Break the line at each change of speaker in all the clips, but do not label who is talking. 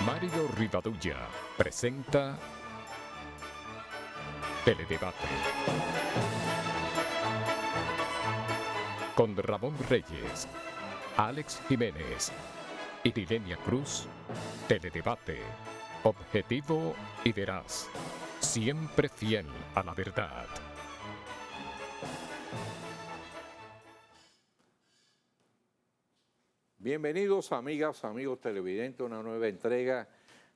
Mario Rivadulla presenta Teledebate con Ramón Reyes, Alex Jiménez y Dilenia Cruz. Teledebate, objetivo y veraz, siempre fiel a la verdad.
Bienvenidos amigas, amigos televidentes, a una nueva entrega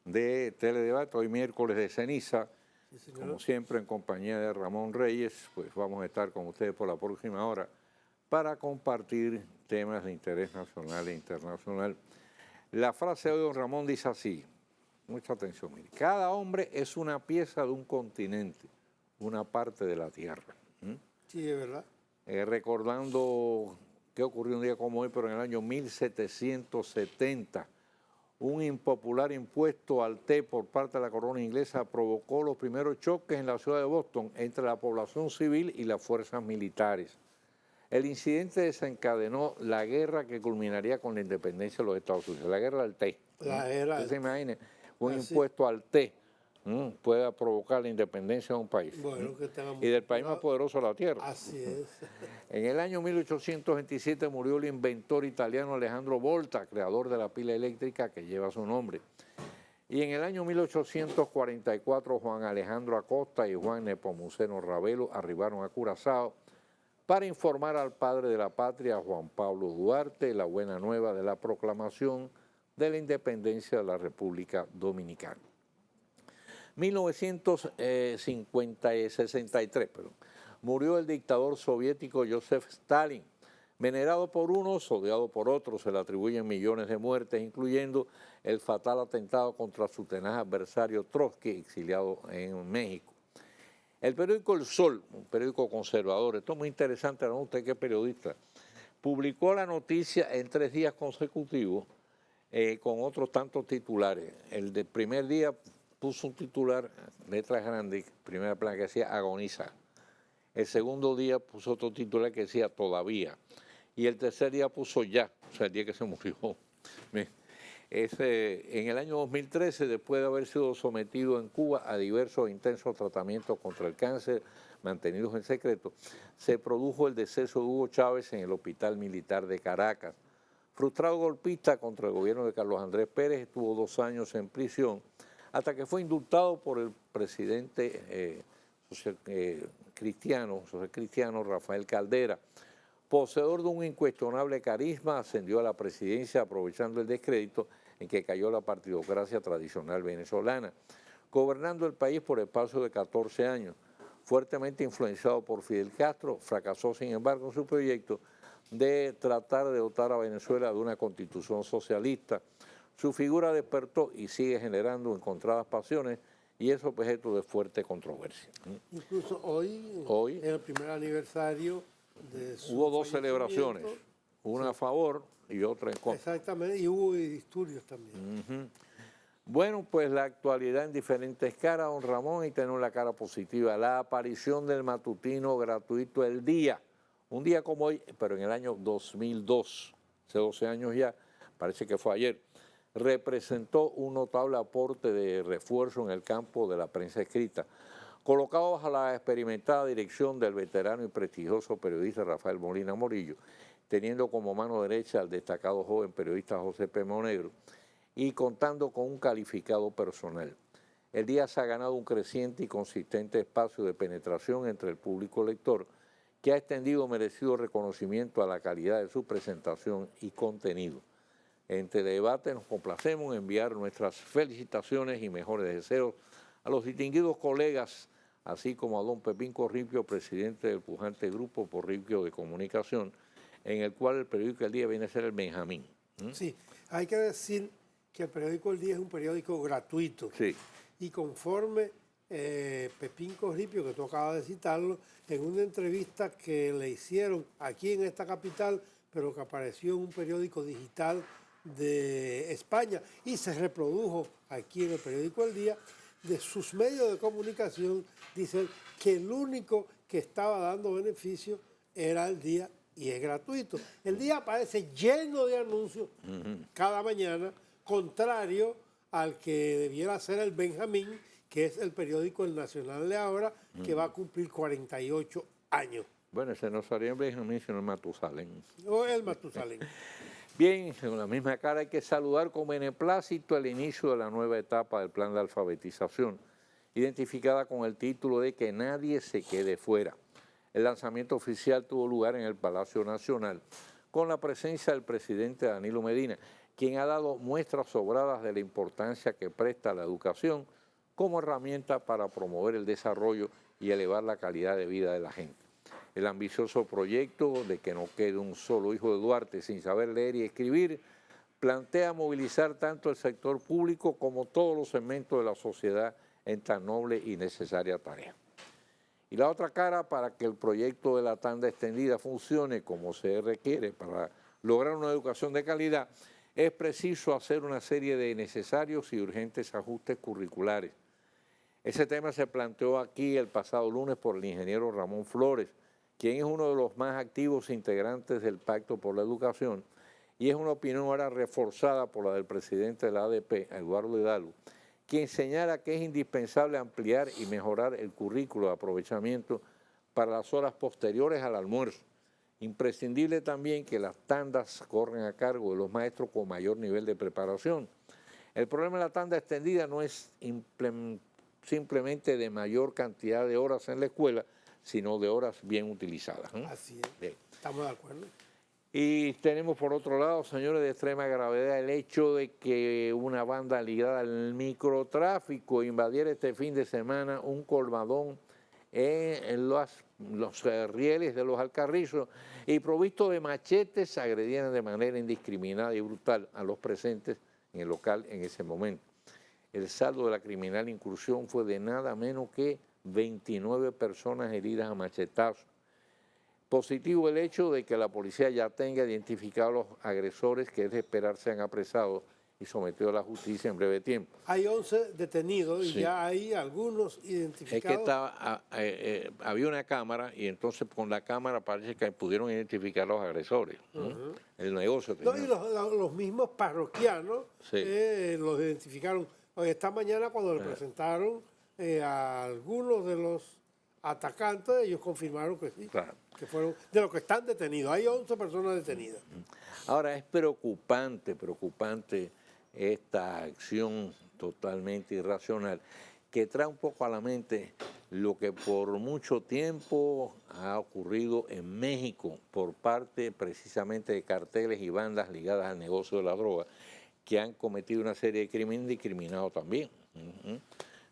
de Teledebate, hoy miércoles de ceniza, sí, como siempre en compañía de Ramón Reyes, pues vamos a estar con ustedes por la próxima hora para compartir temas de interés nacional e internacional. La frase de hoy, don Ramón, dice así, mucha atención, mire, cada hombre es una pieza de un continente, una parte de la tierra.
Sí, es verdad.
Recordando qué ocurrió un día como hoy, pero en el año 1770, un impopular impuesto al té por parte de la corona inglesa provocó los primeros choques en la ciudad de Boston entre la población civil y las fuerzas militares. El incidente desencadenó la guerra que culminaría con la independencia de los Estados Unidos, la guerra del té. ¿Usted se imagina? Un impuesto al té pueda provocar la independencia de un país.
Bueno,
y del país más poderoso de la tierra.
Así es.
En el año 1827 murió el inventor italiano Alejandro Volta, creador de la pila eléctrica que lleva su nombre. Y en el año 1844 Juan Alejandro Acosta y Juan Nepomuceno Ravelo arribaron a Curazao para informar al padre de la patria, Juan Pablo Duarte, la buena nueva de la proclamación de la independencia de la República Dominicana. 1963, murió el dictador soviético Joseph Stalin, venerado por unos, odiado por otros, se le atribuyen millones de muertes, incluyendo el fatal atentado contra su tenaz adversario Trotsky, exiliado en México. El periódico El Sol, un periódico conservador, esto es muy interesante, ¿no? Usted que es periodista, publicó la noticia en 3 días consecutivos con otros tantos titulares. El del primer día puso un titular, letras grandes, primera plana, que decía agoniza. El segundo día puso otro titular que decía todavía. Y el tercer día puso ya, o sea, el día que se murió. En el año 2013, después de haber sido sometido en Cuba a diversos e intensos tratamientos contra el cáncer mantenidos en secreto, se produjo el deceso de Hugo Chávez en el Hospital Militar de Caracas. Frustrado golpista contra el gobierno de Carlos Andrés Pérez, estuvo 2 años en prisión hasta que fue indultado por el presidente social cristiano Rafael Caldera. Poseedor de un incuestionable carisma, ascendió a la presidencia aprovechando el descrédito en que cayó la partidocracia tradicional venezolana, gobernando el país por espacio de 14 años. Fuertemente influenciado por Fidel Castro, fracasó sin embargo en su proyecto de tratar de dotar a Venezuela de una constitución socialista. Su figura despertó y sigue generando encontradas pasiones y es objeto de fuerte controversia.
Incluso hoy es el primer aniversario de su
hubo 2 celebraciones, una a favor y otra en contra.
Exactamente, y hubo disturbios también.
Bueno, pues la actualidad en diferentes caras, don Ramón, y tenemos la cara positiva. La aparición del matutino gratuito El Día, un día como hoy, pero en el año 2002, hace 12 años ya, parece que fue ayer, representó un notable aporte de refuerzo en el campo de la prensa escrita, colocado bajo la experimentada dirección del veterano y prestigioso periodista Rafael Molina Morillo, teniendo como mano derecha al destacado joven periodista José P. Monegro y contando con un calificado personal. El Día se ha ganado un creciente y consistente espacio de penetración entre el público lector que ha extendido merecido reconocimiento a la calidad de su presentación y contenido. En Teledebate nos complacemos en enviar nuestras felicitaciones y mejores deseos a los distinguidos colegas, así como a don Pepín Corripio, presidente del pujante Grupo Corripio de Comunicación, en el cual el periódico El Día viene a ser el Benjamín.
Sí, hay que decir que el periódico El Día es un periódico gratuito.
Sí.
Y conforme Pepín Corripio, que tú acabas de citarlo, en una entrevista que le hicieron aquí en esta capital, pero que apareció en un periódico digital de España y se reprodujo aquí en el periódico El Día, de sus medios de comunicación dicen que el único que estaba dando beneficio era El Día y es gratuito. El Día aparece lleno de anuncios cada mañana, contrario al que debiera ser el Benjamín, que es el periódico El Nacional de ahora, que va a cumplir 48 años.
Bueno, ese no sería en Benjamín, sino en Matusalén.
O el Matusalén.
Bien, con la misma cara hay que saludar con beneplácito el inicio de la nueva etapa del plan de alfabetización, identificada con el título de Que nadie se quede fuera. El lanzamiento oficial tuvo lugar en el Palacio Nacional, con la presencia del presidente Danilo Medina, quien ha dado muestras sobradas de la importancia que presta la educación como herramienta para promover el desarrollo y elevar la calidad de vida de la gente. El ambicioso proyecto de que no quede un solo hijo de Duarte sin saber leer y escribir plantea movilizar tanto el sector público como todos los segmentos de la sociedad en tan noble y necesaria tarea. Y la otra cara, para que el proyecto de la tanda extendida funcione como se requiere para lograr una educación de calidad, es preciso hacer una serie de necesarios y urgentes ajustes curriculares. Ese tema se planteó aquí el pasado lunes por el ingeniero Ramón Flores, quien es uno de los más activos integrantes del Pacto por la Educación, y es una opinión ahora reforzada por la del presidente de la ADP, Eduardo Hidalgo, quien señala que es indispensable ampliar y mejorar el currículo de aprovechamiento para las horas posteriores al almuerzo. Imprescindible también que las tandas corren a cargo de los maestros con mayor nivel de preparación. El problema de la tanda extendida no es simplemente de mayor cantidad de horas en la escuela, sino de horas bien utilizadas.
Así es.
Bien.
Estamos de acuerdo.
Y tenemos por otro lado, señores, de extrema gravedad el hecho de que una banda ligada al microtráfico invadiera este fin de semana un colmadón en los rieles de los Alcarrizos y provisto de machetes agredieran de manera indiscriminada y brutal a los presentes en el local en ese momento. El saldo de la criminal incursión fue de nada menos que 29 personas heridas a machetazos. Positivo el hecho de que la policía ya tenga identificado a los agresores, que es de esperar sean apresados y sometidos a la justicia en breve tiempo.
Hay 11 detenidos y
Sí.
ya hay algunos identificados.
Es que había una cámara y entonces con la cámara parece que pudieron identificar a los agresores. El negocio
No,
tenía.
y los mismos parroquianos
Sí.
los identificaron. Esta mañana cuando le presentaron a algunos de los atacantes, ellos confirmaron que sí,
Claro.
que fueron de los que están detenidos. Hay 11 personas detenidas.
Ahora, es preocupante esta acción totalmente irracional que trae un poco a la mente lo que por mucho tiempo ha ocurrido en México por parte precisamente de carteles y bandas ligadas al negocio de la droga que han cometido una serie de crímenes indiscriminados también.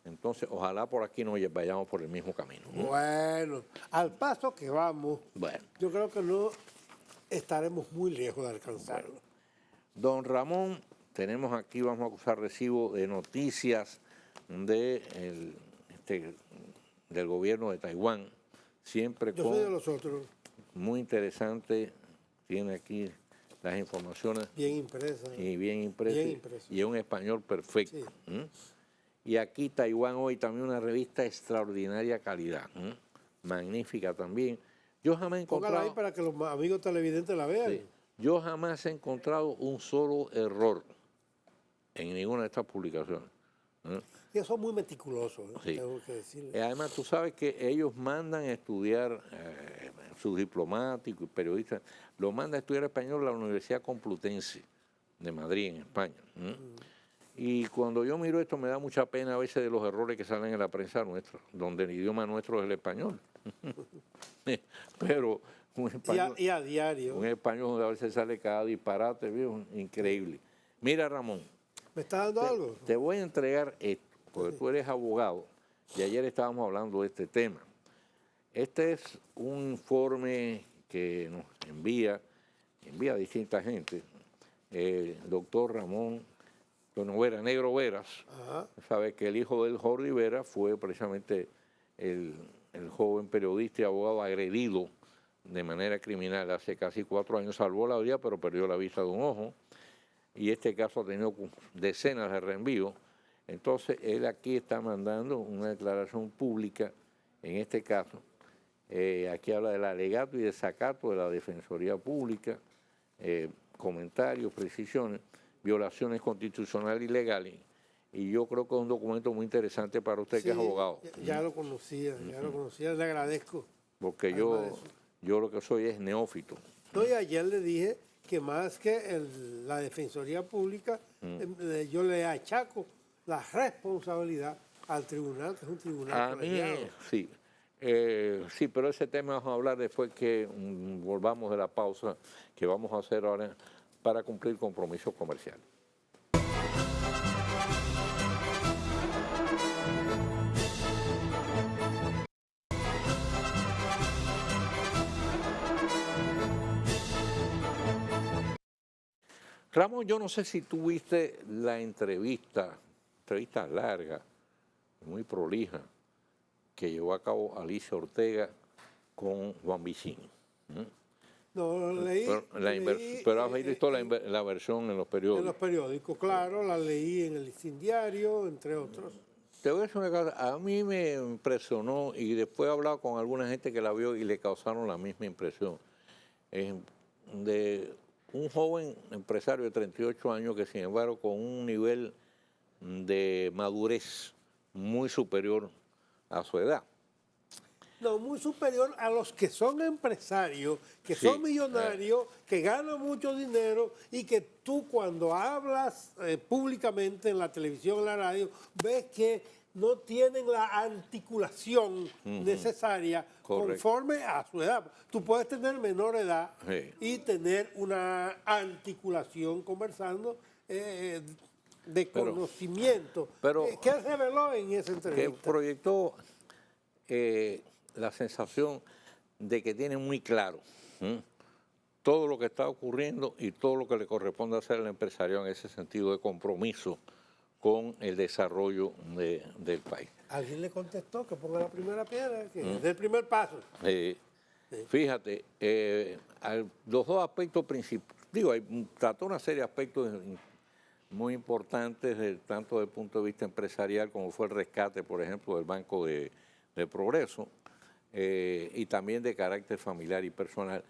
Entonces, ojalá por aquí no vayamos por el mismo camino.
Bueno, al paso que vamos,
Bueno.
yo creo que no estaremos muy lejos de alcanzarlo.
Don Ramón, tenemos aquí, vamos a usar recibo de noticias del gobierno de Taiwán, siempre
Yo soy de los otros,
muy interesante, tiene aquí las informaciones
bien impresas.
y bien impresas
Bien impreso.
y un español perfecto.
Sí.
Y aquí Taiwán Hoy, también una revista de extraordinaria calidad, magnífica también. Yo jamás he
Póngala ahí
encontrado...
para que los amigos televidentes la vean.
Sí. Yo jamás he encontrado un solo error en ninguna de estas publicaciones.
Y son muy meticulosos,
Sí.
tengo que decirle.
Además, tú sabes que ellos mandan a estudiar, sus diplomáticos y periodistas, lo mandan a estudiar español a la Universidad Complutense de Madrid, en España. Y cuando yo miro esto me da mucha pena a veces de los errores que salen en la prensa nuestra, donde el idioma nuestro es el español. Pero un español,
Y a diario.
un español donde a veces sale cada disparate, ¿vio? Increíble. Mira, Ramón,
¿Me está dando algo?
te voy a entregar esto, porque tú eres abogado y ayer estábamos hablando de este tema. Este es un informe que nos envía a distinta gente, el doctor Ramón Vera, Negro Veras.
Ajá.
Sabe que el hijo del Jordi Vera fue precisamente el joven periodista y abogado agredido de manera criminal hace casi 4 años. Salvó la vida, pero perdió la vista de un ojo. Y este caso ha tenido decenas de reenvíos. Entonces, él aquí está mandando una declaración pública, en este caso. Aquí habla del alegato y desacato de la Defensoría Pública, comentarios, precisiones, violaciones constitucionales y legales, y yo creo que es un documento muy interesante para usted que es
Sí,
abogado.
ya lo conocía, le agradezco.
Porque
Además de
yo,
eso.
yo lo que soy es neófito.
No, y ayer le dije que más que la Defensoría Pública, yo le achaco la responsabilidad al tribunal, que es un tribunal
A mí,
colegiado.
sí. Sí, pero ese tema vamos a hablar después que volvamos de la pausa que vamos a hacer ahora para cumplir compromisos comerciales. Ramón, yo no sé si tú viste la entrevista larga, muy prolija, que llevó a cabo Alicia Ortega con Juan Vicini.
No, leí,
Pero has visto la versión en los
en
periódicos.
los periódicos, claro, la leí en el Listín Diario, entre otros.
Te voy a decir una cosa, a mí me impresionó y después he hablado con alguna gente que la vio y le causaron la misma impresión. De un joven empresario de 38 años que sin embargo con un nivel de madurez muy superior a su edad.
No, muy superior a los que son empresarios, que
Sí,
son millonarios, que ganan mucho dinero y que tú cuando hablas públicamente en la televisión, en la radio, ves que no tienen la articulación necesaria
Correcto.
conforme a su edad. Tú puedes tener menor edad
Sí.
y tener una articulación conversando de conocimiento.
pero-
¿Qué reveló en esa
Que
entrevista?
proyectó la sensación de que tiene muy claro todo lo que está ocurriendo y todo lo que le corresponde hacer al empresario en ese sentido de compromiso con el desarrollo del país.
Alguien le contestó que ponga la primera piedra, que es el primer paso.
Fíjate, los dos aspectos principales, digo, trató una serie de aspectos muy importantes, tanto desde el punto de vista empresarial como fue el rescate, por ejemplo, del Banco de Progreso, y también de carácter familiar y personal.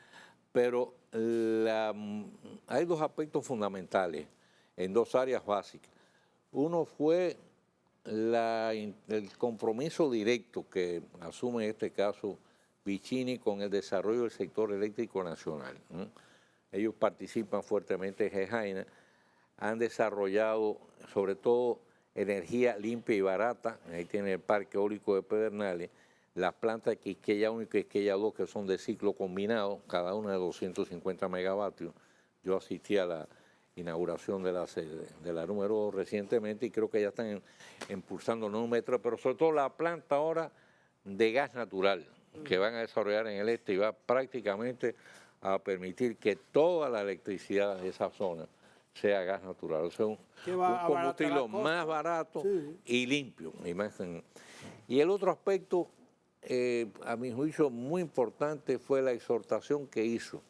Pero hay dos aspectos fundamentales en dos áreas básicas. Uno fue el compromiso directo que asume en este caso Vicini con el desarrollo del sector eléctrico nacional. Ellos participan fuertemente en Gejaina, han desarrollado sobre todo energía limpia y barata, ahí tiene el parque eólico de Pedernales, las plantas de Quisqueya 1 y Quisqueya 2 que son de ciclo combinado, cada una de 250 megavatios. Yo asistí a la inauguración de la número 2 recientemente y creo que ya están impulsando nuevos metros, pero sobre todo la planta ahora de gas natural que van a desarrollar en el este y va prácticamente a permitir que toda la electricidad de esa zona sea gas natural, o sea, un combustible más barato y limpio. Y el otro aspecto, a mi juicio, muy importante fue la exhortación que hizo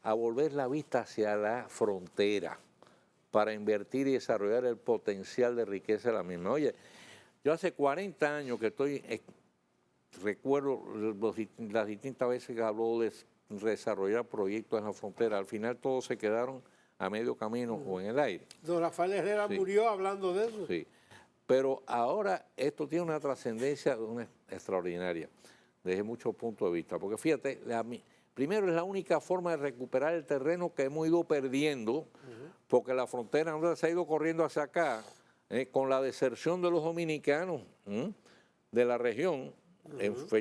a volver la vista hacia la frontera para invertir y desarrollar el potencial de riqueza de la misma. Oye, yo hace 40 años que recuerdo las distintas veces que habló de desarrollar proyectos en la frontera, al final todos se quedaron a medio camino o en el aire.
Don Rafael Herrera murió hablando de eso.
Sí, pero ahora esto tiene una trascendencia extraordinaria desde muchos puntos de vista, porque fíjate, primero es la única forma de recuperar el terreno que hemos ido perdiendo, porque la frontera ahora se ha ido corriendo hacia acá, con la deserción de los dominicanos de la región,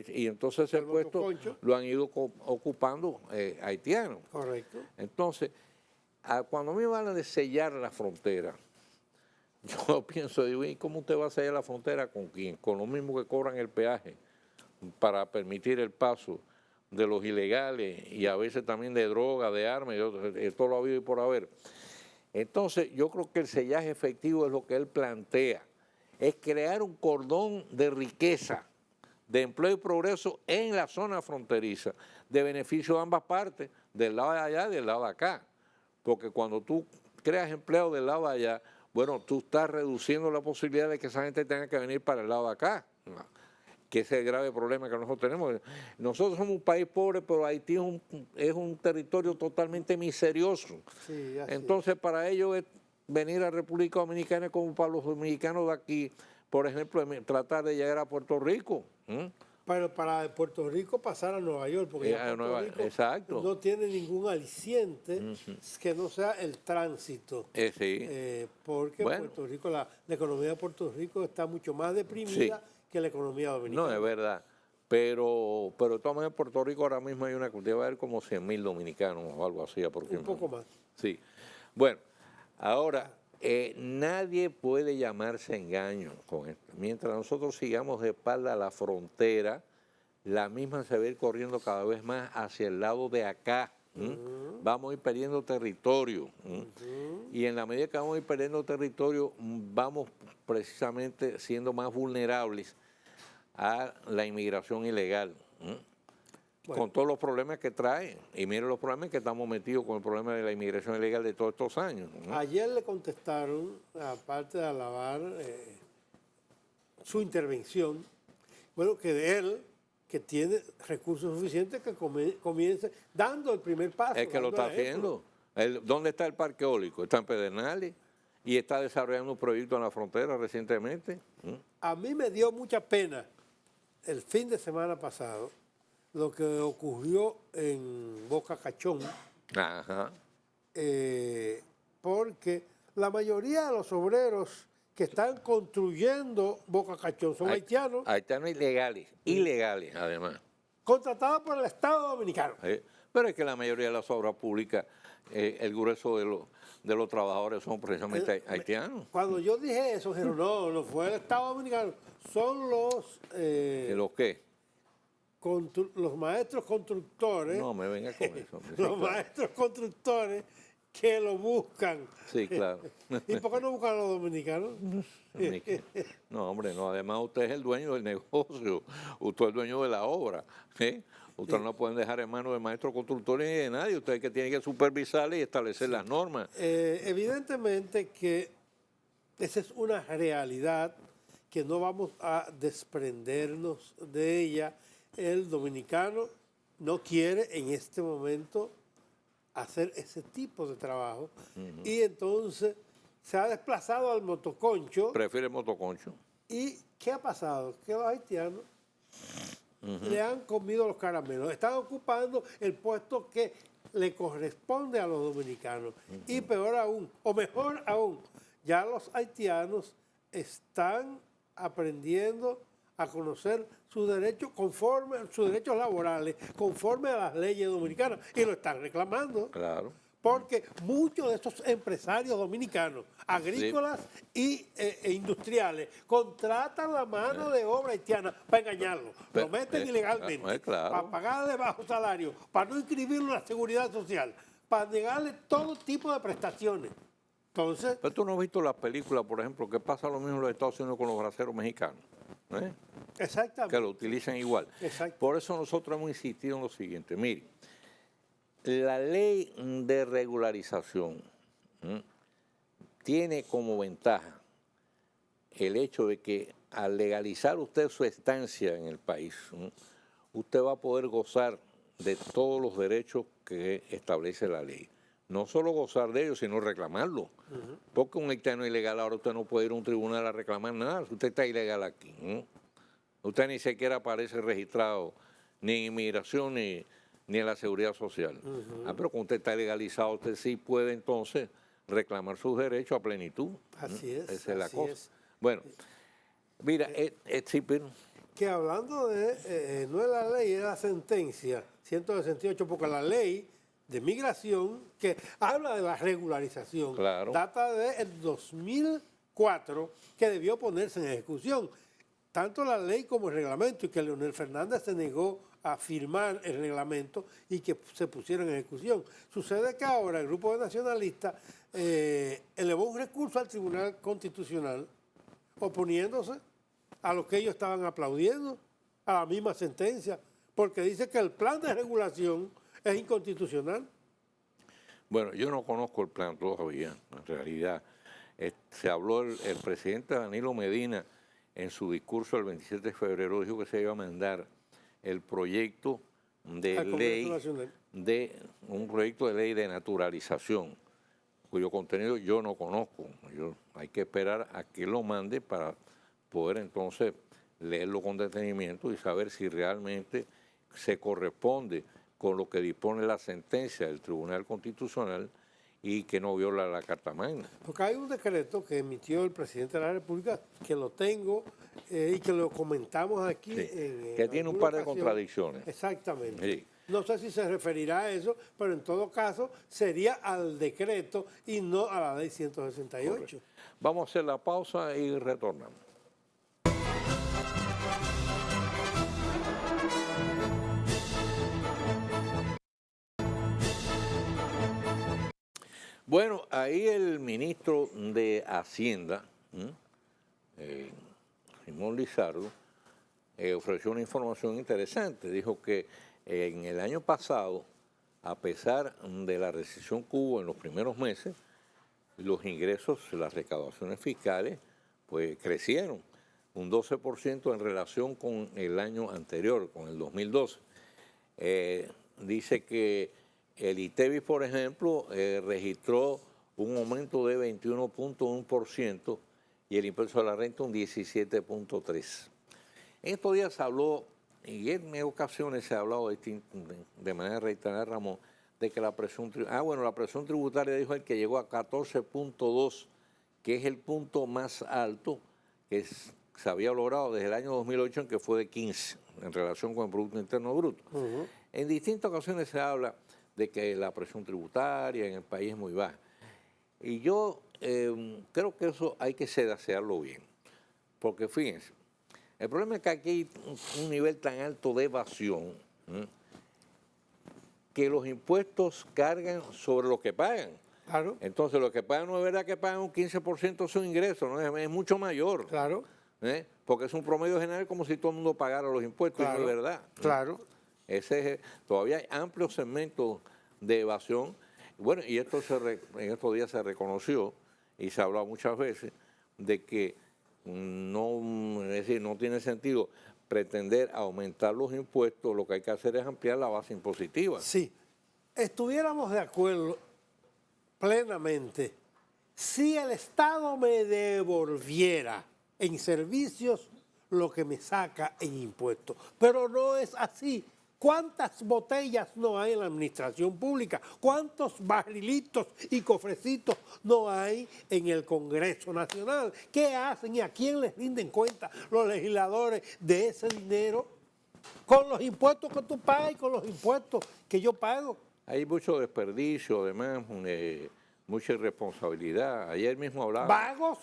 y entonces ese puesto lo han ido ocupando haitianos.
Correcto.
Entonces, cuando me van a sellar la frontera, yo pienso, digo, ¿y cómo usted va a sellar la frontera? ¿Con quién? Con lo mismo que cobran el peaje para permitir el paso de los ilegales y a veces también de droga, de armas, y todo lo ha habido y por haber. Entonces, yo creo que el sellaje efectivo es lo que él plantea, es crear un cordón de riqueza, de empleo y progreso en la zona fronteriza, de beneficio de ambas partes, del lado de allá y del lado de acá. Porque cuando tú creas empleo del lado de allá, bueno, tú estás reduciendo la posibilidad de que esa gente tenga que venir para el lado de acá, que ese es el grave problema que nosotros tenemos. Nosotros somos un país pobre, pero Haití es un territorio totalmente miserioso.
Sí,
entonces, para ellos venir a República Dominicana como para los dominicanos de aquí, por ejemplo, tratar de llegar a Puerto Rico.
Pero para de Puerto Rico pasar a Nueva York, porque ya
A
Puerto
Nueva-
Rico
exacto.
no tiene ningún aliciente que no sea el tránsito.
Sí.
Porque
Bueno.
Puerto Rico, la economía de Puerto Rico está mucho más deprimida que la economía dominicana.
No, es verdad. Pero de todas maneras, en Puerto Rico ahora mismo hay debe haber como 100.000 dominicanos o algo así
Un
aproximadamente.
poco más.
Sí. Bueno, ahora, nadie puede llamarse engaño con esto. Mientras nosotros sigamos de espalda a la frontera, la misma se va a ir corriendo cada vez más hacia el lado de acá. Vamos a ir perdiendo territorio. Y en la medida que vamos a ir perdiendo territorio, vamos precisamente siendo más vulnerables a la inmigración ilegal.
Bueno.
Con todos los problemas que trae. Y miren los problemas que estamos metidos con el problema de la inmigración ilegal de todos estos años.
Ayer le contestaron, aparte de alabar su intervención, bueno, que de él, que tiene recursos suficientes, que comience dando el primer paso.
Es que lo
dando
está
el ejemplo.
haciendo. ¿Dónde está el parque eólico? Está en Pedernales y está desarrollando un proyecto en la frontera recientemente.
A mí me dio mucha pena el fin de semana pasado lo que ocurrió en Boca Cachón,
Ajá.
porque la mayoría de los obreros que están construyendo Boca Cachón son haitianos,
Haitianos ilegales además.
contratados por el Estado Dominicano.
Pero es que la mayoría de las obras públicas, el grueso de los trabajadores son precisamente haitianos.
Cuando yo dije eso, dijeron, no fue el Estado Dominicano, son los...
¿De los qué?
los maestros constructores,
No me venga con eso. hombre. Sí,
los
claro.
maestros constructores que lo buscan.
Sí, claro.
¿Y por qué no buscan a los dominicanos?
No, hombre, no. Además, usted es el dueño del negocio. Usted es el dueño de la obra. Usted no lo pueden dejar en manos de maestros constructores ni de nadie. Usted es el que tiene que supervisarle y establecer las normas.
Evidentemente que esa es una realidad que no vamos a desprendernos de ella. El dominicano no quiere en este momento hacer ese tipo de trabajo y entonces se ha desplazado al motoconcho.
Prefiere el motoconcho.
¿Y qué ha pasado? Que los haitianos le han comido los caramelos, están ocupando el puesto que le corresponde a los dominicanos. Y peor aún, o mejor aún, ya los haitianos están aprendiendo a conocer sus derechos sus derechos laborales, conforme a las leyes dominicanas, y lo están reclamando.
Claro.
Porque muchos de estos empresarios dominicanos, agrícolas e industriales, contratan la mano de obra haitiana para engañarlos. Lo meten ilegalmente,
claro.
para pagarle bajo salario, para no inscribirlo en la seguridad social, para negarle todo tipo de prestaciones. Entonces,
Pero tú no has visto las películas, por ejemplo, que pasa lo mismo en los Estados Unidos con los braceros mexicanos.
exactamente.
Que lo utilizan igual.
Exacto.
Por eso nosotros hemos insistido en lo siguiente. Mire, la ley de regularización tiene como ventaja el hecho de que al legalizar usted su estancia en el país, usted va a poder gozar de todos los derechos que establece la ley. No solo gozar de ellos, sino reclamarlo. Porque un haitiano ilegal ahora usted no puede ir a un tribunal a reclamar nada. Usted está ilegal aquí. Usted ni siquiera aparece registrado ni en inmigración ni en la seguridad social. Pero cuando usted está legalizado, usted sí puede entonces reclamar sus derechos a plenitud.
Así es.
Esa es la
así
cosa.
es.
Bueno, mira, sí, pero
Que hablando de, no es la ley, es la sentencia 168, porque la ley de migración que habla de la regularización
Claro.
data del 2004, que debió ponerse en ejecución. Tanto la ley como el reglamento, y que Leonel Fernández se negó a firmar el reglamento y que se pusiera en ejecución. Sucede que ahora el grupo de nacionalistas elevó un recurso al Tribunal Constitucional oponiéndose a lo que ellos estaban aplaudiendo, a la misma sentencia, porque dice que el plan de regulación es inconstitucional.
bueno, yo no conozco el plan todavía, en realidad. Se habló el presidente Danilo Medina en su discurso el 27 de febrero, dijo que se iba a mandar el proyecto de
Al Congreso
ley,
Nacional.
un proyecto de ley de naturalización, cuyo contenido yo no conozco. Hay que esperar a que lo mande para poder entonces leerlo con detenimiento y saber si realmente se corresponde con lo que dispone la sentencia del Tribunal Constitucional y que no viola la Carta Magna.
Porque hay un decreto que emitió el presidente de la República, que lo tengo y que lo comentamos aquí.
Sí,
en
que tiene un par de contradicciones.
Exactamente.
Sí.
No sé si se referirá a eso, pero en todo caso sería al decreto y no a la ley 168.
Correcto. Vamos a hacer la pausa y retornamos. Bueno, ahí el ministro de Hacienda, Simón Lizardo, ofreció una información interesante. Dijo que en el año pasado, a pesar de la recesión que hubo en los primeros meses, los ingresos, las recaudaciones fiscales, pues crecieron un 12% en relación con el año anterior, con el 2012. Dice que el ITEVIS, por ejemplo, registró un aumento de 21.1% y el impuesto a la renta un 17.3%. En estos días se habló, y en ocasiones se ha hablado de manera reiterada, Ramón, de que la presión tributaria dijo el que llegó a 14.2, que es el punto más alto que se había logrado desde el año 2008, en que fue de 15 en relación con el Producto Interno Bruto. En distintas ocasiones se habla de que la presión tributaria en el país es muy baja. Y yo creo que eso hay que sedacearlo bien. Porque fíjense, el problema es que aquí hay un nivel tan alto de evasión que los impuestos cargan sobre lo que pagan.
Claro.
Entonces, lo que pagan no es verdad que pagan un 15% de sus ingresos, ¿no? Es mucho mayor.
Claro.
Porque es un promedio general como si todo el mundo pagara los impuestos,
Claro.
y no es verdad.
Claro.
Todavía hay amplios segmentos de evasión. Bueno, y esto en estos días se reconoció y se ha hablado muchas veces de que no tiene sentido pretender aumentar los impuestos, lo que hay que hacer es ampliar la base impositiva.
Sí, estuviéramos de acuerdo plenamente si el Estado me devolviera en servicios lo que me saca en impuestos. Pero no es así. ¿Cuántas botellas no hay en la administración pública? ¿Cuántos barrilitos y cofrecitos no hay en el Congreso Nacional? ¿Qué hacen y a quién les rinden cuenta los legisladores de ese dinero? Con los impuestos que tú pagas y con los impuestos que yo pago.
Hay mucho desperdicio, además, mucha irresponsabilidad. Ayer mismo hablaba...
Vagos,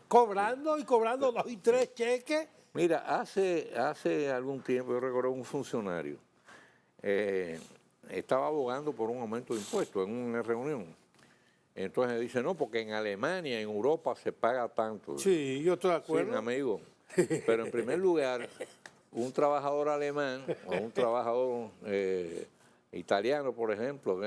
cobrando y cobrando 2 y 3 cheques.
Mira, hace algún tiempo yo recuerdo un funcionario estaba abogando por un aumento de impuestos en una reunión. Entonces dice, no, porque en Alemania, en Europa se paga tanto.
Sí, yo estoy de acuerdo.
Sí, amigo. Pero en primer lugar, un trabajador alemán o un trabajador italiano, por ejemplo,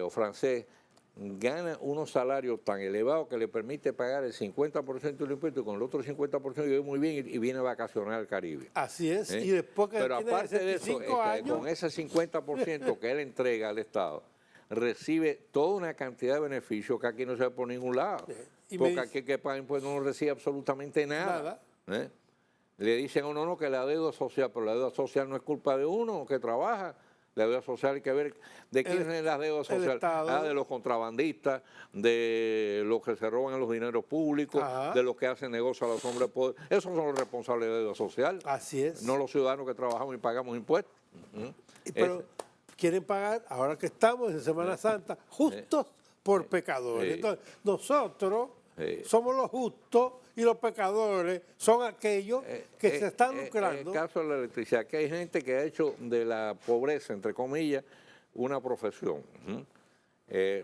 o francés, gana unos salarios tan elevados que le permite pagar el 50% del impuesto y con el otro 50% vive muy bien y viene a vacacionar al Caribe.
Así es, y después que
Pero
tiene
aparte de eso,
65 años,
con ese 50% que él entrega al Estado, recibe toda una cantidad de beneficios que aquí no se ve por ningún lado. Porque aquí que paga impuestos no recibe absolutamente nada. Le dicen a uno no que la deuda social, pero la deuda social no es culpa de uno que trabaja. La deuda social hay que ver de quién es la deuda social. De los contrabandistas, de los que se roban los dineros públicos, de los que hacen negocio a los hombres de poder. Esos son los responsables de deuda social.
Así es.
No los ciudadanos que trabajamos y pagamos impuestos.
Pero quieren pagar, ahora que estamos en Semana Santa, justos por pecadores. Entonces, nosotros somos los justos y los pecadores son aquellos que se están lucrando.
En el caso de la electricidad, que hay gente que ha hecho de la pobreza, entre comillas, una profesión.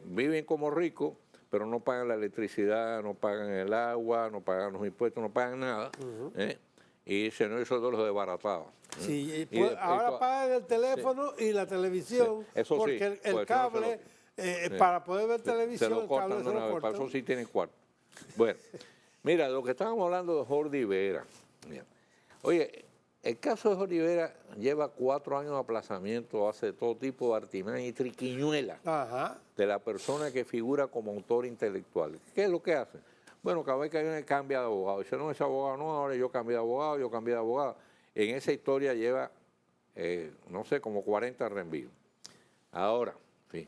Viven como ricos, pero no pagan la electricidad, no pagan el agua, no pagan los impuestos, no pagan nada. Y dicen, no, eso es de los desbaratados.
Sí, ahora pagan el teléfono y la televisión,
eso
porque
sí,
el cable, para poder ver televisión,
se lo cortan de una vez, para eso sí tienen cuarto. Bueno, mira, lo que estábamos hablando de Jordi Vera. Mira. Oye, el caso de Jorge Rivera lleva 4 años de aplazamiento, hace todo tipo de artimaña y triquiñuela
Ajá.
de la persona que figura como autor intelectual. ¿Qué es lo que hace? Bueno, cada vez que hay una cambia de abogado. Dice, no, ese abogado no, ahora yo cambié de abogado, yo cambié de abogado. En esa historia lleva, no sé, como 40 reenvíos. Ahora, sí,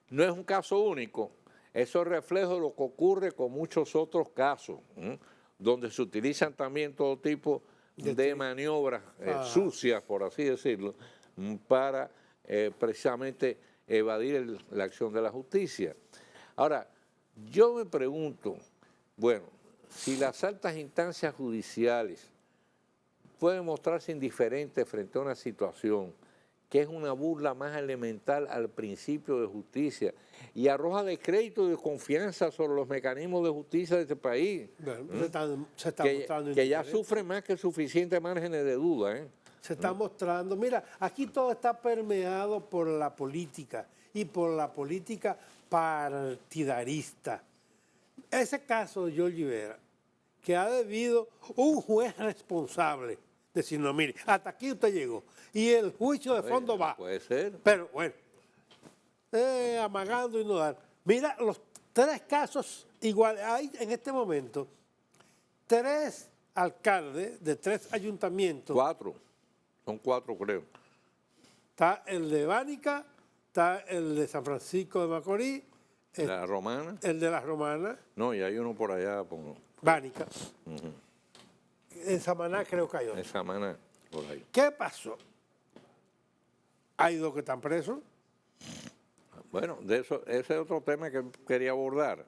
no es un caso único. Eso es reflejo de lo que ocurre con muchos otros casos, donde se utilizan también todo tipo de maniobras sucias, por así decirlo, para precisamente evadir la acción de la justicia. Ahora, yo me pregunto, bueno, si las altas instancias judiciales pueden mostrarse indiferentes frente a una situación que es una burla más elemental al principio de justicia y arroja descrédito y desconfianza sobre los mecanismos de justicia de este país,
Bueno, se está
que
mostrando
ya
indiferente.
sufre más que suficientes márgenes de duda.
Se está mostrando. Mira, aquí todo está permeado por la política y por la política partidarista. Ese caso de Jorge Rivera, que ha debido un juez responsable decir, no, mire, hasta aquí usted llegó. Y el juicio de fondo va.
Puede ser.
Pero bueno, amagando y no dar. Mira, los 3 casos iguales. Hay en este momento 3 alcaldes de 3 ayuntamientos.
4. Son 4, creo.
Está el de Bánica, está el de San Francisco de Macorís,
La Romana.
el de las Romanas,
No, y hay uno por allá,
Bánica. En Samaná creo que hay otro.
esa mana por ahí.
¿Qué pasó? Hay 2 que están presos.
Bueno, de eso, ese es otro tema que quería abordar,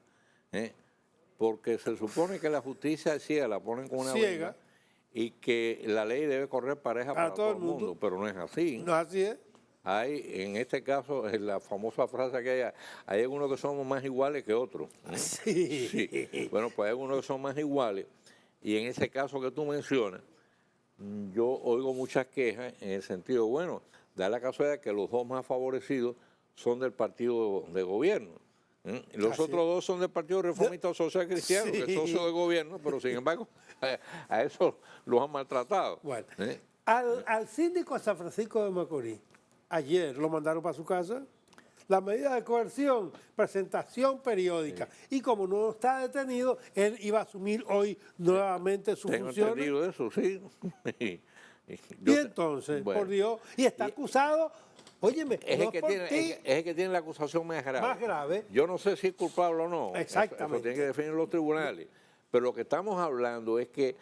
porque se supone que la justicia es ciega, la ponen con una
Ciega.
venda, y que la ley debe correr pareja para todo el mundo, pero no es así.
No así es.
Hay, en este caso, es la famosa frase que hay algunos que somos más iguales que otros.
Sí.
Sí. Bueno, pues hay algunos que son más iguales, y en ese caso que tú mencionas, yo oigo muchas quejas en el sentido, bueno, da la casualidad que los 2 más favorecidos son del partido de gobierno. Los
Así
otros 2 son del Partido Reformista Social Cristiano, que es socio de gobierno, pero sin embargo a eso los han maltratado.
Bueno, al síndico de San Francisco de Macorís, ayer lo mandaron para su casa. La medida de coerción, presentación periódica. Y como no está detenido, él iba a asumir hoy nuevamente sus
Tengo
funciones.
entendido eso, sí.
Y entonces,
bueno,
por Dios, y está acusado, óyeme,
es
no
el que
por
tiene,
ti,
es el que tiene la acusación más grave.
más grave.
Yo no sé si es culpable o no.
Exactamente.
Eso tiene que definir los tribunales. Pero lo que estamos hablando es que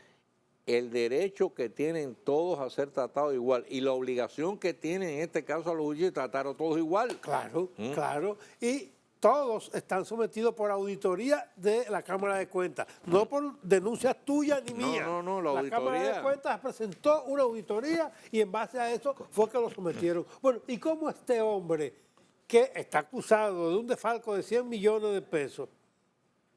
el derecho que tienen todos a ser tratados igual y la obligación que tienen en este caso a los jueces de tratar a todos igual.
Claro, claro. Y todos están sometidos por auditoría de la Cámara de Cuentas, no por denuncias tuyas ni mías.
No, la auditoría.
Cámara de Cuentas presentó una auditoría y en base a eso fue que lo sometieron. Bueno, ¿y cómo este hombre que está acusado de un desfalco de 100 millones de pesos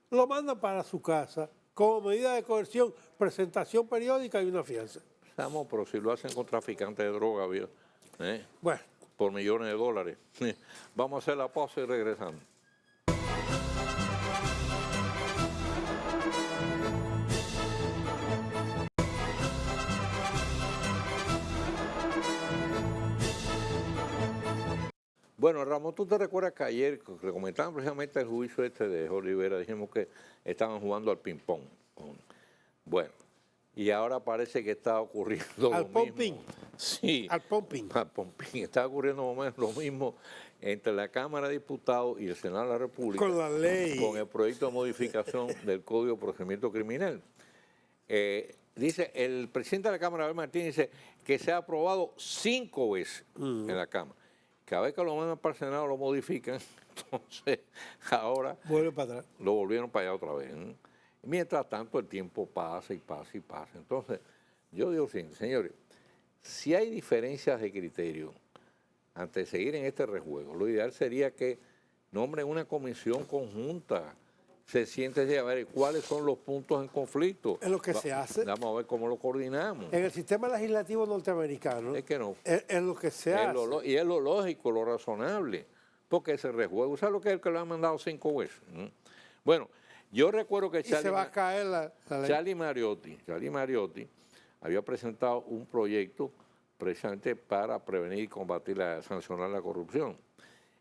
lo mandan para su casa como medida de coerción, presentación periódica y una fianza?
Estamos, pero si lo hacen con traficantes de droga, ¿vio?
Bueno.
Por millones de dólares. Vamos a hacer la pausa y regresamos. Bueno, Ramón, ¿tú te recuerdas que ayer que comentaban precisamente el juicio de Jorge Rivera, dijimos que estaban jugando al ping-pong? Bueno, y ahora parece que está ocurriendo
Al
lo
pumping.
mismo. Sí.
Al pumping.
Al pumping. Está ocurriendo más o menos lo mismo entre la Cámara de Diputados y el Senado de la República.
Con la ley.
Con el proyecto de modificación del Código de Procedimiento Criminal. Dice, el presidente de la Cámara, Abel Martínez, dice que se ha aprobado 5 veces en la Cámara. Cada vez que lo mandan para el Senado lo modifican, entonces ahora
Vuelve para atrás.
lo volvieron para allá otra vez. Mientras tanto el tiempo pasa y pasa y pasa. Entonces, yo digo, sí, señores, si hay diferencias de criterio antes de seguir en este rejuego, lo ideal sería que nombren una comisión conjunta, se sienten a ver cuáles son los puntos en conflicto.
Es lo que se hace.
Vamos a ver cómo lo coordinamos.
En el sistema legislativo norteamericano
Es que no.
es lo que se hace.
Y es lo lógico, lo razonable, porque ese rejuego, ¿sabes lo que es el que lo han mandado 5 veces? Bueno, yo recuerdo que
Y se va a caer la ley.
Charlie Mariotti había presentado un proyecto precisamente para prevenir y combatir, sancionar la corrupción.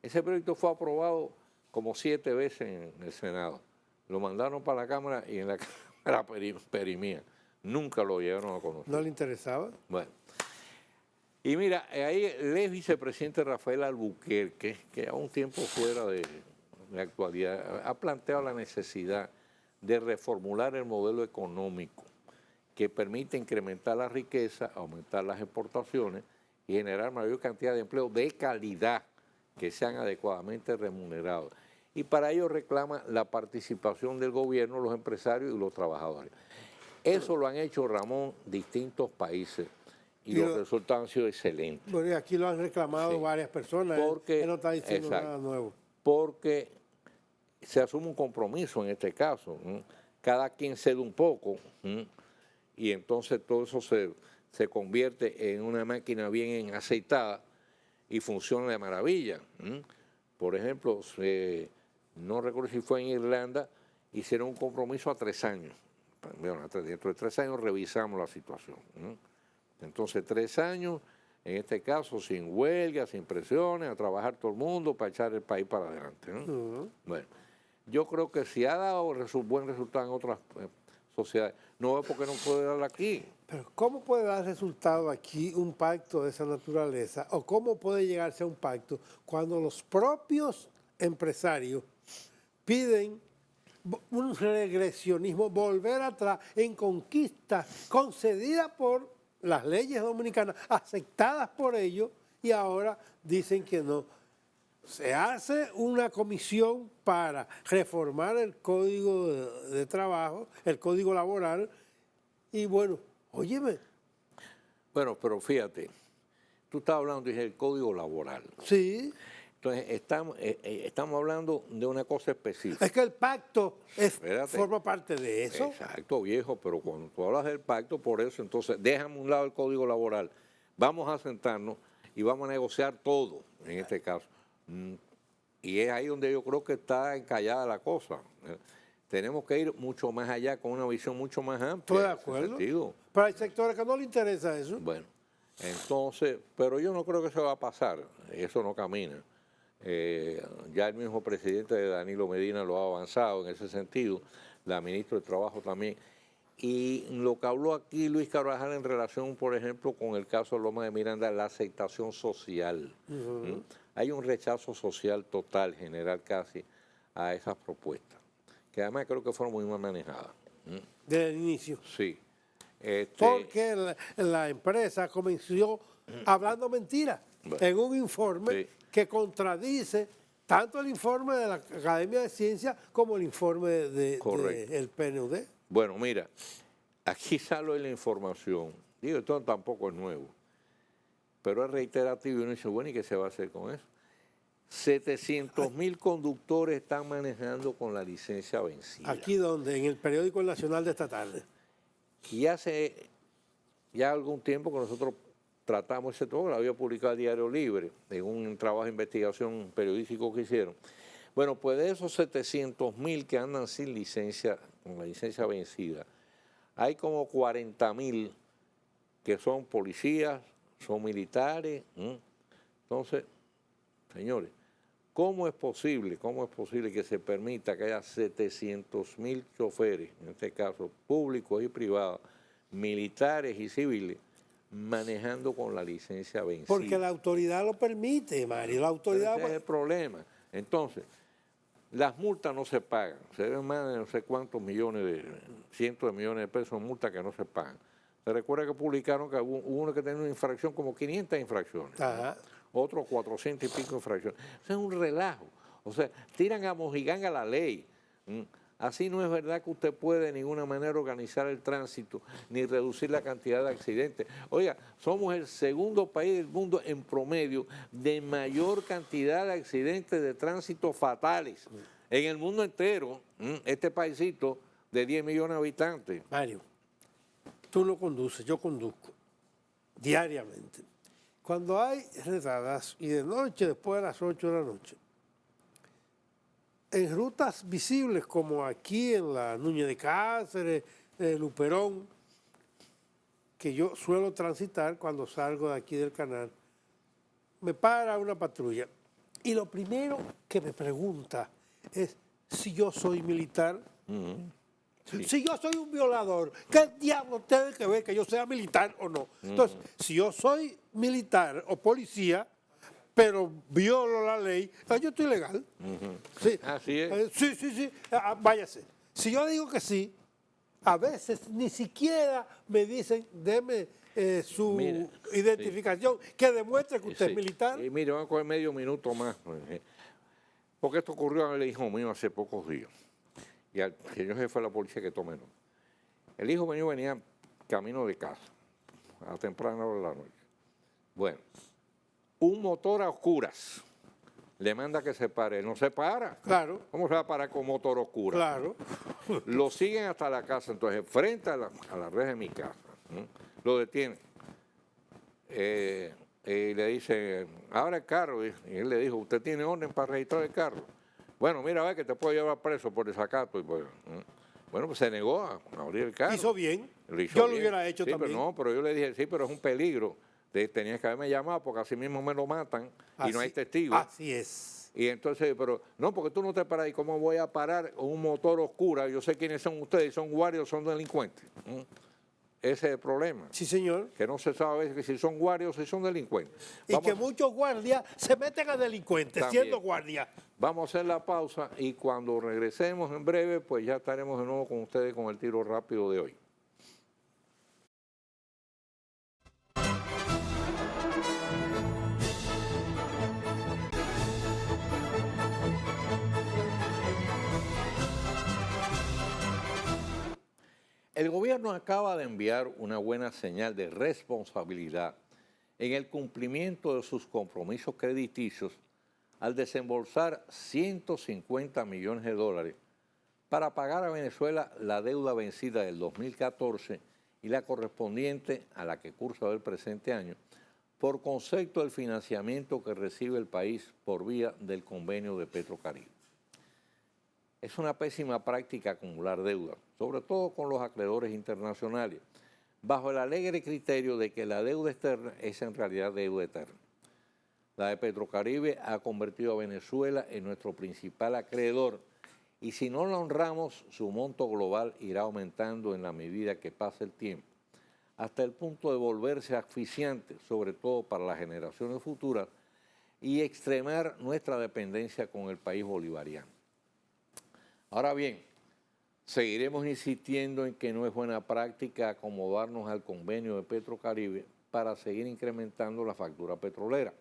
Ese proyecto fue aprobado como 7 veces en el Senado. Lo mandaron para la Cámara y en la Cámara perimía. Nunca lo llegaron a conocer.
¿No le interesaba?
Bueno. Y mira, ahí el ex vicepresidente Rafael Albuquerque, que a un tiempo fuera de la actualidad, ha planteado la necesidad de reformular el modelo económico que permite incrementar la riqueza, aumentar las exportaciones y generar mayor cantidad de empleo de calidad que sean adecuadamente remunerados. Y para ello reclama la participación del gobierno, los empresarios y los trabajadores. Eso lo han hecho, Ramón, distintos países y los resultados han sido excelentes.
Bueno, y aquí lo han reclamado varias personas,
porque,
él no está diciendo nada nuevo.
Porque se asume un compromiso en este caso, cada quien cede un poco, y entonces todo eso se convierte en una máquina bien aceitada y funciona de maravilla. Por ejemplo, no recuerdo si fue en Irlanda, hicieron un compromiso a 3 años. Bueno, dentro de 3 años revisamos la situación. Entonces 3 años, en este caso sin huelga, sin presiones, a trabajar todo el mundo para echar el país para adelante. Bueno, yo creo que si ha dado buen resultado en otras sociedades, no veo por qué no puede darlo aquí.
Pero ¿cómo puede dar resultado aquí un pacto de esa naturaleza? ¿O cómo puede llegarse a un pacto cuando los propios empresarios piden un regresionismo, volver atrás en conquistas concedidas por las leyes dominicanas, aceptadas por ellos, y ahora dicen que no? Se hace una comisión para reformar el Código de Trabajo, el Código Laboral, y bueno, óyeme.
Bueno, pero fíjate, tú estás hablando del Código Laboral.
Sí.
Entonces, estamos hablando de una cosa específica.
Es que el pacto forma parte de eso.
Exacto, viejo, pero cuando tú hablas del pacto, por eso, entonces, déjame a un lado el Código Laboral. Vamos a sentarnos y vamos a negociar todo, en este caso. Y es ahí donde yo creo que está encallada la cosa. Tenemos que ir mucho más allá, con una visión mucho más amplia.
Estoy de acuerdo. Pero hay sectores que no les interesa eso.
Bueno, entonces, pero yo no creo que eso va a pasar. Eso no camina. Ya el mismo presidente Danilo Medina lo ha avanzado en ese sentido, la ministra de Trabajo también. Y lo que habló aquí Luis Carvajal en relación, por ejemplo, con el caso de Loma de Miranda, la aceptación social. Hay un rechazo social total, general casi, a esas propuestas, que además creo que fueron muy mal manejadas.
Desde el inicio.
Sí.
Porque la empresa comenzó hablando mentiras en un informe que contradice tanto el informe de la Academia de Ciencias como el informe del PNUD.
Bueno, mira, aquí sale la información. Digo, esto tampoco es nuevo, pero es reiterativo y uno dice, bueno, ¿y qué se va a hacer con eso? 700.000 conductores están manejando con la licencia vencida.
¿Aquí donde? En el periódico Nacional de esta tarde.
Y hace ya algún tiempo que nosotros tratamos ese tema, lo había publicado el Diario Libre, en un trabajo de investigación periodístico que hicieron. Bueno, pues de esos 700.000 que andan sin licencia, con la licencia vencida, hay como 40.000 que son policías, son militares. Entonces, señores, ¿cómo es posible que se permita que haya 700.000 choferes, en este caso públicos y privados, militares y civiles, manejando con la licencia vencida?
Porque la autoridad lo permite, Mario. La autoridad...
Ese es el problema. Entonces, las multas no se pagan. Se deben más de no sé cuántos millones, cientos de millones de pesos en multas que no se pagan. Se recuerda que publicaron que hubo uno que tenía una infracción, como 500 infracciones.
Ajá.
Otros 400 y pico infracciones. Eso es un relajo. O sea, tiran a mojiganga la ley. Así no es verdad que usted puede de ninguna manera organizar el tránsito ni reducir la cantidad de accidentes. Oiga, somos el segundo país del mundo en promedio de mayor cantidad de accidentes de tránsito fatales. En el mundo entero, este paisito de 10 millones de habitantes.
Mario, tú lo conduces, yo conduzco diariamente. Cuando hay redadas y de noche, después de las 8 de la noche, en rutas visibles como aquí en la Núñez de Cáceres, Luperón, que yo suelo transitar cuando salgo de aquí del canal, me para una patrulla y lo primero que me pregunta es si yo soy militar.
Sí.
Si yo soy un violador, ¿qué diablo tiene que ver que yo sea militar o no? Entonces, si yo soy militar o policía, pero violo la ley, yo estoy legal. Sí.
Así es.
Sí. Váyase. Si yo digo que sí, a veces ni siquiera me dicen, deme su
Mira,
identificación que demuestre que usted
Sí.
es militar.
Y mire, vamos a coger medio minuto más. Porque esto ocurrió al hijo mío hace pocos días. Y al señor jefe de la policía que tome nota. El hijo mío venía camino de casa, a temprana hora de la noche. Bueno, un motor a oscuras le manda que se pare. Él no se para.
Claro,
¿Cómo se va a parar con motor a oscuras?
claro.
Lo siguen hasta la casa, entonces frente a la reja de mi casa. Lo detienen. Y le dice, abre el carro. Y él le dijo, ¿usted tiene orden para registrar el carro? Bueno, mira, ve que te puedo llevar preso por desacato. Bueno, pues se negó a abrir el carro.
Hizo bien.
Lo hizo
Yo lo
bien.
hubiera hecho
Sí,
también.
Pero no, pero yo le dije, sí, pero es un peligro. Tenías que haberme llamado porque así mismo me lo matan y no hay testigos.
Así es.
Y entonces, pero no, porque tú no te paras. ¿Y cómo voy a parar un motor oscura? Yo sé quiénes son ustedes, son guardias, son delincuentes. Ese es el problema.
Sí, señor.
Que no se sabe a veces si son guardias o si son delincuentes.
Y que muchos guardias se meten a delincuentes
También.
siendo guardias.
Vamos a hacer la pausa y cuando regresemos en breve, pues ya estaremos de nuevo con ustedes con el tiro rápido de hoy. El gobierno acaba de enviar una buena señal de responsabilidad en el cumplimiento de sus compromisos crediticios al desembolsar 150 millones de dólares para pagar a Venezuela la deuda vencida del 2014 y la correspondiente a la que cursa del presente año, por concepto del financiamiento que recibe el país por vía del convenio de Petrocaribe. Es una pésima práctica acumular deuda, sobre todo con los acreedores internacionales, bajo el alegre criterio de que la deuda externa es en realidad deuda eterna. La de Petrocaribe ha convertido a Venezuela en nuestro principal acreedor y si no la honramos, su monto global irá aumentando en la medida que pase el tiempo, hasta el punto de volverse asfixiante, sobre todo para las generaciones futuras, y extremar nuestra dependencia con el país bolivariano. Ahora bien, seguiremos insistiendo en que no es buena práctica acomodarnos al convenio de Petrocaribe para seguir incrementando la factura petrolera.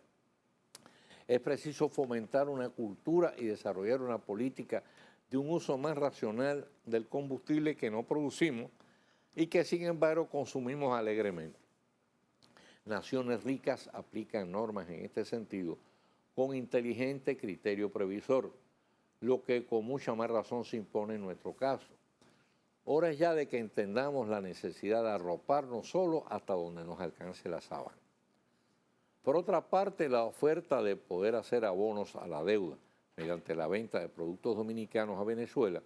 Es preciso fomentar una cultura y desarrollar una política de un uso más racional del combustible que no producimos y que sin embargo consumimos alegremente. Naciones ricas aplican normas en este sentido con inteligente criterio previsor, lo que con mucha más razón se impone en nuestro caso. Hora es ya de que entendamos la necesidad de arroparnos solo hasta donde nos alcance la sábana. Por otra parte, la oferta de poder hacer abonos a la deuda mediante la venta de productos dominicanos a Venezuela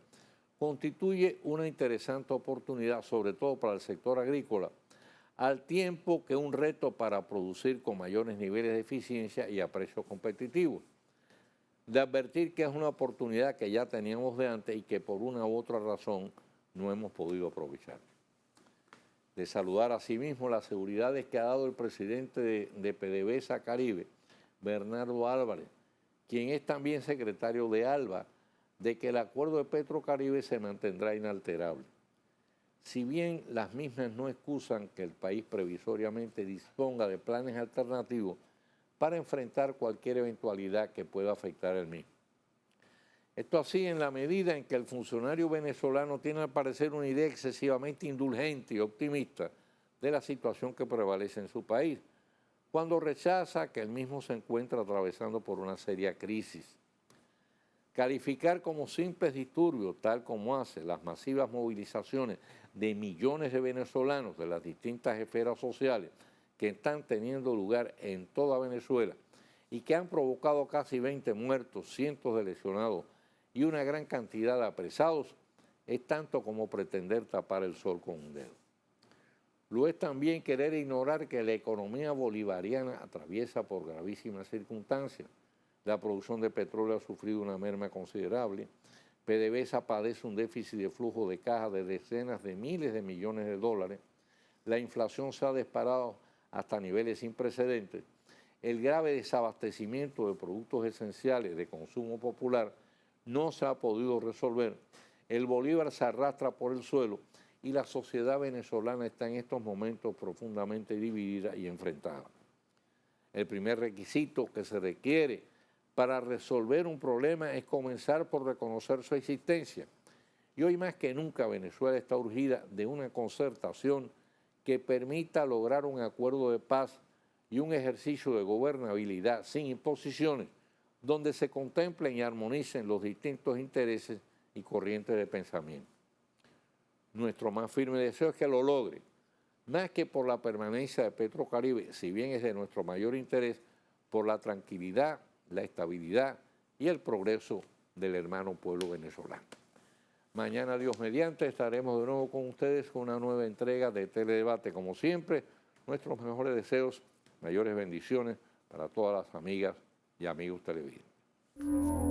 constituye una interesante oportunidad, sobre todo para el sector agrícola, al tiempo que un reto para producir con mayores niveles de eficiencia y a precios competitivos. De advertir que es una oportunidad que ya teníamos de antes y que por una u otra razón no hemos podido aprovechar. De saludar asimismo las seguridades que ha dado el presidente de PDVSA Caribe, Bernardo Álvarez, quien es también secretario de ALBA, de que el acuerdo de Petrocaribe se mantendrá inalterable. Si bien las mismas no excusan que el país previsoriamente disponga de planes alternativos para enfrentar cualquier eventualidad que pueda afectar el mismo. Esto así en la medida en que el funcionario venezolano tiene al parecer una idea excesivamente indulgente y optimista de la situación que prevalece en su país, cuando rechaza que el mismo se encuentra atravesando por una seria crisis. Calificar como simples disturbios, tal como hace las masivas movilizaciones de millones de venezolanos de las distintas esferas sociales que están teniendo lugar en toda Venezuela y que han provocado casi 20 muertos, cientos de lesionados y una gran cantidad de apresados, es tanto como pretender tapar el sol con un dedo. Lo es también querer ignorar que la economía bolivariana atraviesa por gravísimas circunstancias. La producción de petróleo ha sufrido una merma considerable. PDVSA padece un déficit de flujo de caja de decenas de miles de millones de dólares. La inflación se ha disparado hasta niveles sin precedentes. El grave desabastecimiento de productos esenciales de consumo popular no se ha podido resolver. El bolívar se arrastra por el suelo y la sociedad venezolana está en estos momentos profundamente dividida y enfrentada. El primer requisito que se requiere para resolver un problema es comenzar por reconocer su existencia. Y hoy más que nunca Venezuela está urgida de una concertación que permita lograr un acuerdo de paz y un ejercicio de gobernabilidad sin imposiciones, donde se contemplen y armonicen los distintos intereses y corrientes de pensamiento. Nuestro más firme deseo es que lo logre, más que por la permanencia de Petrocaribe, si bien es de nuestro mayor interés, por la tranquilidad, la estabilidad y el progreso del hermano pueblo venezolano. Mañana, Dios mediante, estaremos de nuevo con ustedes con una nueva entrega de Teledebate. Como siempre, nuestros mejores deseos, mayores bendiciones para todas las amigas y amigos televidentes.